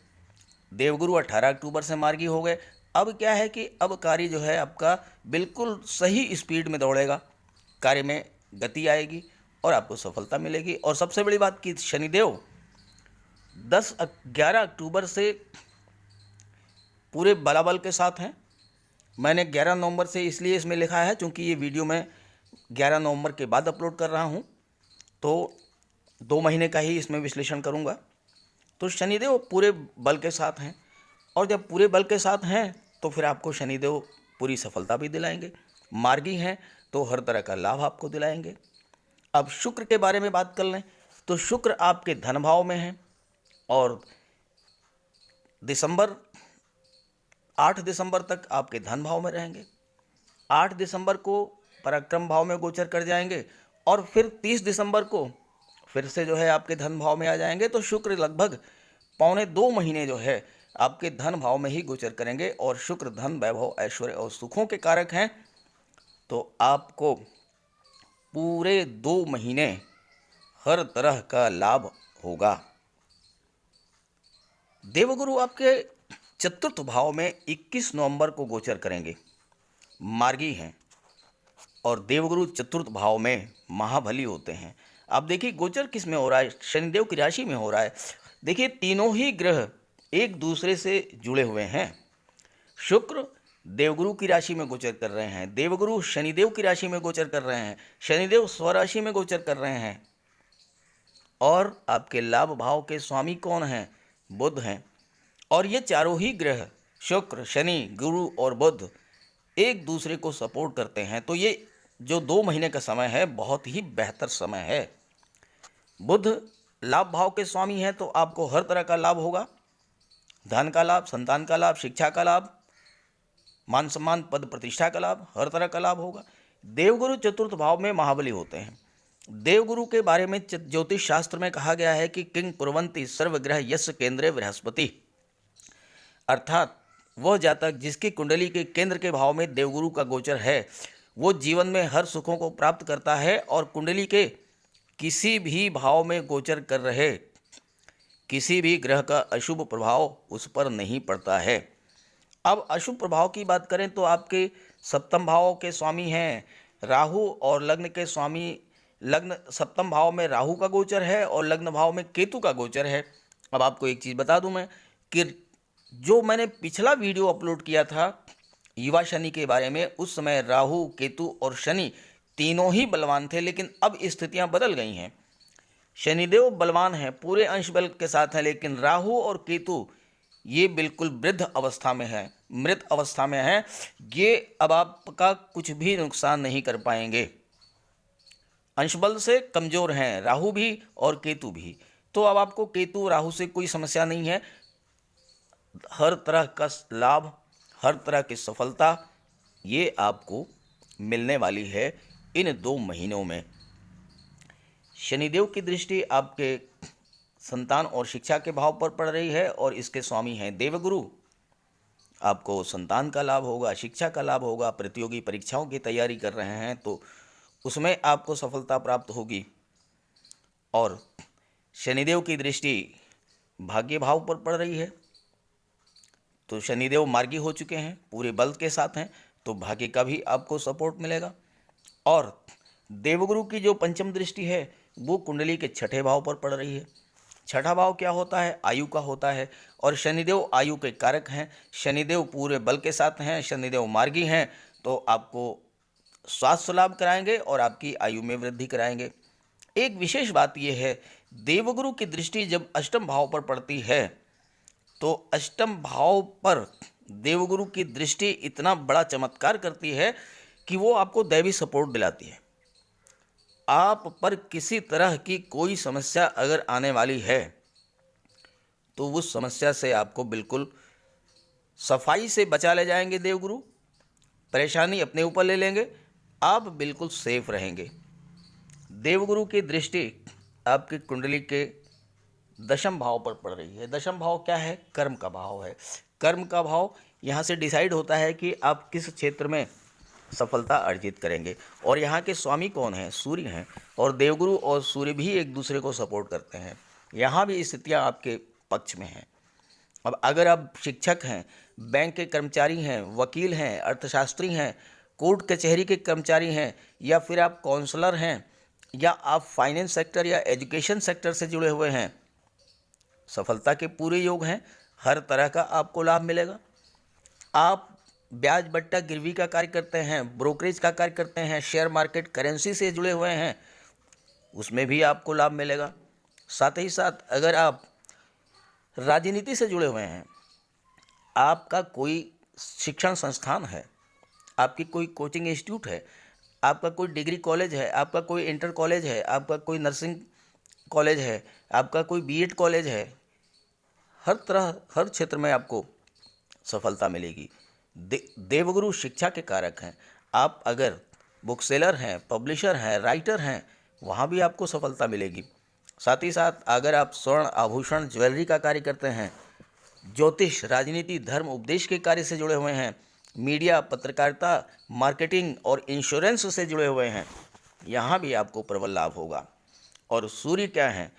देवगुरु 18 अक्टूबर से मार्गी हो गए। अब क्या है कि अब कार्य जो है आपका बिल्कुल सही स्पीड में दौड़ेगा, कार्य में गति आएगी और आपको सफलता मिलेगी। और सबसे बड़ी बात कि शनिदेव 11 अक्टूबर से पूरे बलाबल के साथ हैं। मैंने 11 नवंबर से इसलिए इसमें लिखा है क्योंकि ये वीडियो मैं 11 नवंबर के बाद अपलोड कर रहा हूँ, तो 2 महीने का ही इसमें विश्लेषण करूँगा। तो शनिदेव पूरे बल के साथ हैं और जब पूरे बल के साथ हैं तो फिर आपको शनिदेव पूरी सफलता भी दिलाएंगे। मार्गी हैं तो हर तरह का लाभ आपको दिलाएंगे। अब शुक्र के बारे में बात कर लें तो शुक्र आपके धन भाव में हैं और 8 दिसंबर तक आपके धन भाव में रहेंगे। 8 दिसंबर को पराक्रम भाव में गोचर कर जाएंगे और फिर 30 दिसंबर को फिर से जो है आपके धन भाव में आ जाएंगे। तो शुक्र लगभग 1.25 महीने जो है आपके धन भाव में ही गोचर करेंगे और शुक्र धन, वैभव, ऐश्वर्य और सुखों के कारक हैं। तो आपको पूरे 2 महीने हर तरह का लाभ होगा। देवगुरु आपके चतुर्थ भाव में 21 नवंबर को गोचर करेंगे, मार्गी हैं और देवगुरु चतुर्थ भाव में महाबली होते हैं। अब देखिए गोचर किस में हो रहा है, शनिदेव की राशि में हो रहा है। देखिए तीनों ही ग्रह एक दूसरे से जुड़े हुए हैं। शुक्र देवगुरु की राशि में गोचर कर रहे हैं, देवगुरु शनिदेव की राशि में गोचर कर रहे हैं, शनिदेव स्वराशि में गोचर कर रहे हैं और आपके लाभ भाव के स्वामी कौन हैं, बुध हैं। और ये चारों ही ग्रह शुक्र, शनि, गुरु और बुध एक दूसरे को सपोर्ट करते हैं। तो ये जो 2 महीने का समय है बहुत ही बेहतर समय है। बुध लाभ भाव के स्वामी हैं तो आपको हर तरह का लाभ होगा, धन का लाभ, संतान का लाभ, शिक्षा का लाभ, मान सम्मान, पद प्रतिष्ठा का लाभ, हर तरह का लाभ होगा। देवगुरु चतुर्थ भाव में महाबली होते हैं। देवगुरु के बारे में ज्योतिष शास्त्र में कहा गया है कि किंग कुर्वन्ति सर्वग्रह यस्य केंद्रे बृहस्पति, अर्थात वह जातक जिसकी कुंडली के केंद्र के भाव में देवगुरु का गोचर है वो जीवन में हर सुखों को प्राप्त करता है और कुंडली के किसी भी भाव में गोचर कर रहे किसी भी ग्रह का अशुभ प्रभाव उस पर नहीं पड़ता है। अब अशुभ प्रभाव की बात करें तो आपके सप्तम भाव के स्वामी हैं राहु और लग्न के स्वामी, लग्न सप्तम भाव में राहु का गोचर है और लग्न भाव में केतु का गोचर है। अब आपको एक चीज़ बता दूं मैं कि जो मैंने पिछला वीडियो अपलोड किया था युवा शनि के बारे में, उस समय राहु, केतु और शनि तीनों ही बलवान थे, लेकिन अब स्थितियां बदल गई हैं। शनिदेव बलवान हैं, पूरे अंश बल के साथ हैं, लेकिन राहु और केतु ये बिल्कुल वृद्ध अवस्था में है, मृत अवस्था में है। ये अब आपका कुछ भी नुकसान नहीं कर पाएंगे। अंश बल से कमज़ोर हैं राहु भी और केतु भी। तो अब आपको केतु राहु से कोई समस्या नहीं है। हर तरह का लाभ, हर तरह की सफलता ये आपको मिलने वाली है इन 2 महीनों में। शनिदेव की दृष्टि आपके संतान और शिक्षा के भाव पर पड़ रही है और इसके स्वामी हैं देवगुरु। आपको संतान का लाभ होगा, शिक्षा का लाभ होगा। प्रतियोगी परीक्षाओं की तैयारी कर रहे हैं तो उसमें आपको सफलता प्राप्त होगी। और शनिदेव की दृष्टि भाग्य भाव पर पड़ रही है, तो शनिदेव मार्गी हो चुके हैं, पूरे बल के साथ हैं, तो भाग्य का भी आपको सपोर्ट मिलेगा। और देवगुरु की जो पंचम दृष्टि है वो कुंडली के छठे भाव पर पड़ रही है। छठा भाव क्या होता है? आयु का होता है, और शनिदेव आयु के कारक हैं। शनिदेव पूरे बल के साथ हैं, शनिदेव मार्गी हैं, तो आपको स्वास्थ्य लाभ कराएंगे और आपकी आयु में वृद्धि कराएंगे। एक विशेष बात यह है, देवगुरु की दृष्टि जब अष्टम भाव पर पड़ती है तो अष्टम भाव पर देवगुरु की दृष्टि इतना बड़ा चमत्कार करती है कि वो आपको दैवी सपोर्ट दिलाती है। आप पर किसी तरह की कोई समस्या अगर आने वाली है तो उस समस्या से आपको बिल्कुल सफाई से बचा ले जाएंगे देवगुरु, परेशानी अपने ऊपर ले लेंगे, आप बिल्कुल सेफ रहेंगे। देवगुरु की दृष्टि आपकी कुंडली के दशम भाव पर पड़ रही है। दशम भाव क्या है? कर्म का भाव है। कर्म का भाव यहाँ से डिसाइड होता है कि आप किस क्षेत्र में सफलता अर्जित करेंगे। और यहाँ के स्वामी कौन हैं? सूर्य हैं, और देवगुरु और सूर्य भी एक दूसरे को सपोर्ट करते हैं। यहाँ भी स्थितियाँ आपके पक्ष में हैं। अब अगर आप शिक्षक हैं, बैंक के कर्मचारी हैं, वकील हैं, अर्थशास्त्री हैं, कोर्ट कचहरी के कर्मचारी हैं, या फिर आप काउंसलर हैं, या आप फाइनेंस सेक्टर या एजुकेशन सेक्टर से जुड़े हुए हैं, सफलता के पूरे योग हैं। हर तरह का आपको लाभ मिलेगा। आप ब्याज बट्टा गिरवी का कार्य करते हैं, ब्रोकरेज का कार्य करते हैं, शेयर मार्केट करेंसी से जुड़े हुए हैं, उसमें भी आपको लाभ मिलेगा। साथ ही साथ अगर आप राजनीति से जुड़े हुए हैं, आपका कोई शिक्षण संस्थान है, आपकी कोई कोचिंग इंस्टीट्यूट है, आपका कोई डिग्री कॉलेज है, आपका कोई इंटर कॉलेज है, आपका कोई नर्सिंग कॉलेज है, आपका कोई बीएड कॉलेज है, हर क्षेत्र में आपको सफलता मिलेगी। देवगुरु शिक्षा के कारक हैं। आप अगर बुक सेलर हैं, पब्लिशर हैं, राइटर हैं, वहाँ भी आपको सफलता मिलेगी। साथ ही साथ अगर आप स्वर्ण आभूषण ज्वेलरी का कार्य करते हैं, ज्योतिष, राजनीति, धर्म, उपदेश के कार्य से जुड़े हुए हैं, मीडिया, पत्रकारिता, मार्केटिंग और इंश्योरेंस से जुड़े हुए हैं, यहाँ भी आपको प्रबल लाभ होगा। और सूर्य क्या हैं?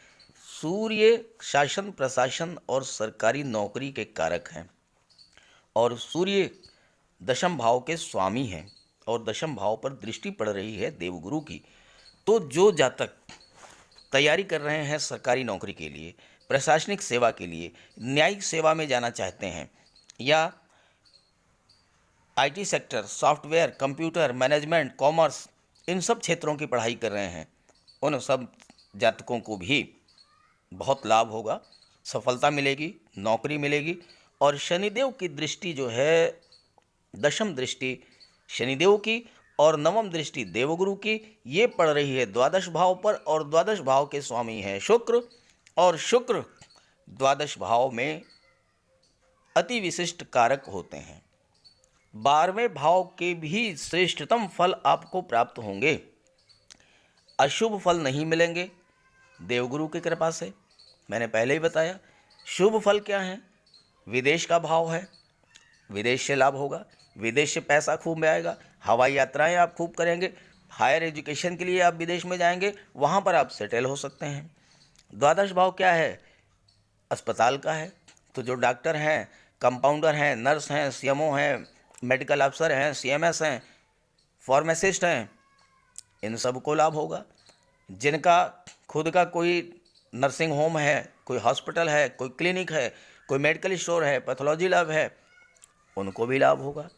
सूर्य शासन, प्रशासन और सरकारी नौकरी के कारक हैं, और सूर्य दशम भाव के स्वामी हैं, और दशम भाव पर दृष्टि पड़ रही है देवगुरु की। तो जो जातक तैयारी कर रहे हैं सरकारी नौकरी के लिए, प्रशासनिक सेवा के लिए, न्यायिक सेवा में जाना चाहते हैं, या IT sector, software, computer, management, commerce, इन सब क्षेत्रों की पढ़ाई कर रहे हैं, उन सब जातकों को भी बहुत लाभ होगा, सफलता मिलेगी, नौकरी मिलेगी। और शनिदेव की दृष्टि जो है, दशम दृष्टि शनिदेव की और नवम दृष्टि देवगुरु की, ये पड़ रही है द्वादश भाव पर, और द्वादश भाव के स्वामी हैं शुक्र, और शुक्र द्वादश भाव में अति विशिष्ट कारक होते हैं। 12वें भाव के भी श्रेष्ठतम फल आपको प्राप्त होंगे। अशुभ फल नहीं मिलेंगे देवगुरु की कृपा से। मैंने पहले ही बताया। शुभ फल क्या है? विदेश का भाव है, विदेश से लाभ होगा, विदेश से पैसा खूब आएगा, हवाई यात्राएं आप खूब करेंगे, हायर एजुकेशन के लिए आप विदेश में जाएंगे, वहाँ पर आप सेटल हो सकते हैं। द्वादश भाव क्या है? अस्पताल का है, तो जो डॉक्टर हैं, कंपाउंडर हैं, नर्स हैं, सीएमओ हैं, मेडिकल अफसर हैं, सीएमएस हैं, फार्मासिस्ट हैं, इन सब को लाभ होगा। जिनका खुद का कोई नर्सिंग होम है, कोई हॉस्पिटल है, कोई क्लिनिक है, कोई मेडिकल स्टोर है, पैथोलॉजी लैब है, उनको भी लाभ होगा।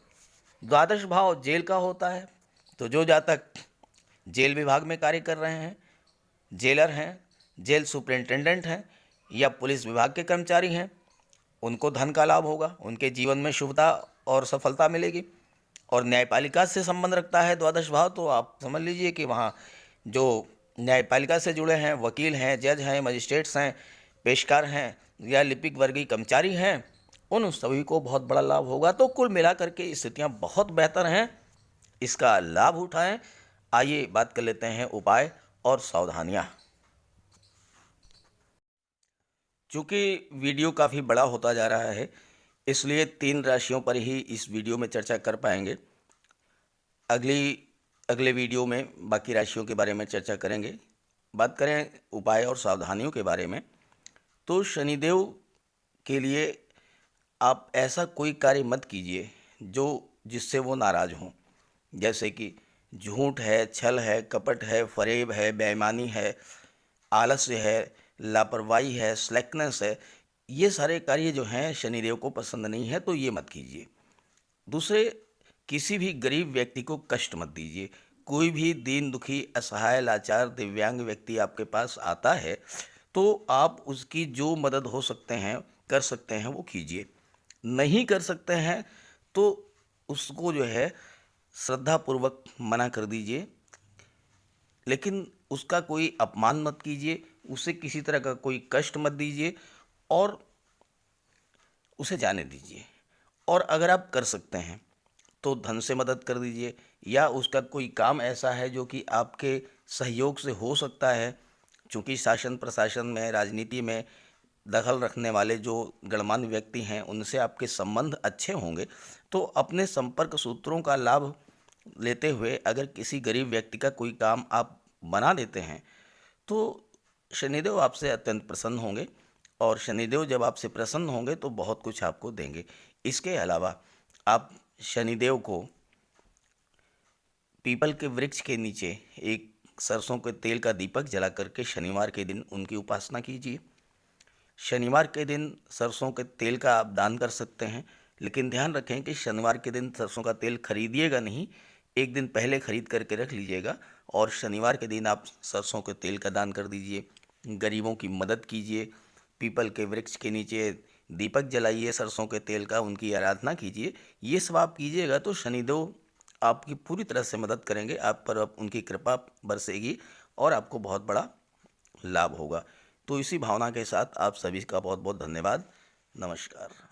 द्वादश भाव जेल का होता है, तो जो जातक जेल विभाग में कार्य कर रहे हैं, जेलर हैं, जेल सुपरिटेंडेंट हैं, या पुलिस विभाग के कर्मचारी हैं, उनको धन का लाभ होगा, उनके जीवन में शुभता और सफलता मिलेगी। और न्यायपालिका से संबंध रखता है द्वादश भाव, तो आप समझ लीजिए कि वहाँ जो न्यायपालिका से जुड़े हैं, वकील हैं, जज हैं, मजिस्ट्रेट्स हैं, पेशकार हैं, या लिपिक वर्गीय कर्मचारी हैं, उन सभी को बहुत बड़ा लाभ होगा। तो कुल मिलाकर के स्थितियाँ बहुत बेहतर हैं, इसका लाभ उठाएं। आइए बात कर लेते हैं उपाय और सावधानियाँ। चूँकि वीडियो काफ़ी बड़ा होता जा रहा है, इसलिए 3 राशियों पर ही इस वीडियो में चर्चा कर पाएंगे। अगले वीडियो में बाकी राशियों के बारे में चर्चा करेंगे। बात करें उपाय और सावधानियों के बारे में, तो शनिदेव के लिए आप ऐसा कोई कार्य मत कीजिए जिससे वो नाराज़ हों। जैसे कि झूठ है, छल है, कपट है, फरेब है, बेईमानी है, आलस्य है, लापरवाही है, स्लैकनेस है। ये सारे कार्य जो हैं शनिदेव को पसंद नहीं है, तो ये मत कीजिए। दूसरे, किसी भी गरीब व्यक्ति को कष्ट मत दीजिए। कोई भी दीन दुखी, असहाय, लाचार, दिव्यांग व्यक्ति आपके पास आता है तो आप उसकी जो मदद हो सकते हैं कर सकते हैं वो कीजिए। नहीं कर सकते हैं तो उसको जो है श्रद्धापूर्वक मना कर दीजिए, लेकिन उसका कोई अपमान मत कीजिए, उसे किसी तरह का कोई कष्ट मत दीजिए और उसे जाने दीजिए। और अगर आप कर सकते हैं तो धन से मदद कर दीजिए, या उसका कोई काम ऐसा है जो कि आपके सहयोग से हो सकता है। चूँकि शासन प्रशासन में, राजनीति में दखल रखने वाले जो गणमान्य व्यक्ति हैं उनसे आपके संबंध अच्छे होंगे, तो अपने संपर्क सूत्रों का लाभ लेते हुए अगर किसी गरीब व्यक्ति का कोई काम आप बना देते हैं तो शनिदेव आपसे अत्यंत प्रसन्न होंगे, और शनिदेव जब आपसे प्रसन्न होंगे तो बहुत कुछ आपको देंगे। इसके अलावा आप शनिदेव को पीपल के वृक्ष के नीचे एक सरसों के तेल का दीपक जला करके शनिवार के दिन उनकी उपासना कीजिए। शनिवार के दिन सरसों के तेल का आप दान कर सकते हैं, लेकिन ध्यान रखें कि शनिवार के दिन सरसों का तेल खरीदिएगा नहीं, एक दिन पहले खरीद करके रख लीजिएगा और शनिवार के दिन आप सरसों के तेल का दान कर दीजिए। गरीबों की मदद कीजिए, पीपल के वृक्ष के नीचे दीपक जलाइए सरसों के तेल का, उनकी आराधना कीजिए। ये सब आप कीजिएगा तो शनिदेव आपकी पूरी तरह से मदद करेंगे, आप पर अब उनकी कृपा बरसेगी और आपको बहुत बड़ा लाभ होगा। तो इसी भावना के साथ आप सभी का बहुत बहुत धन्यवाद। नमस्कार।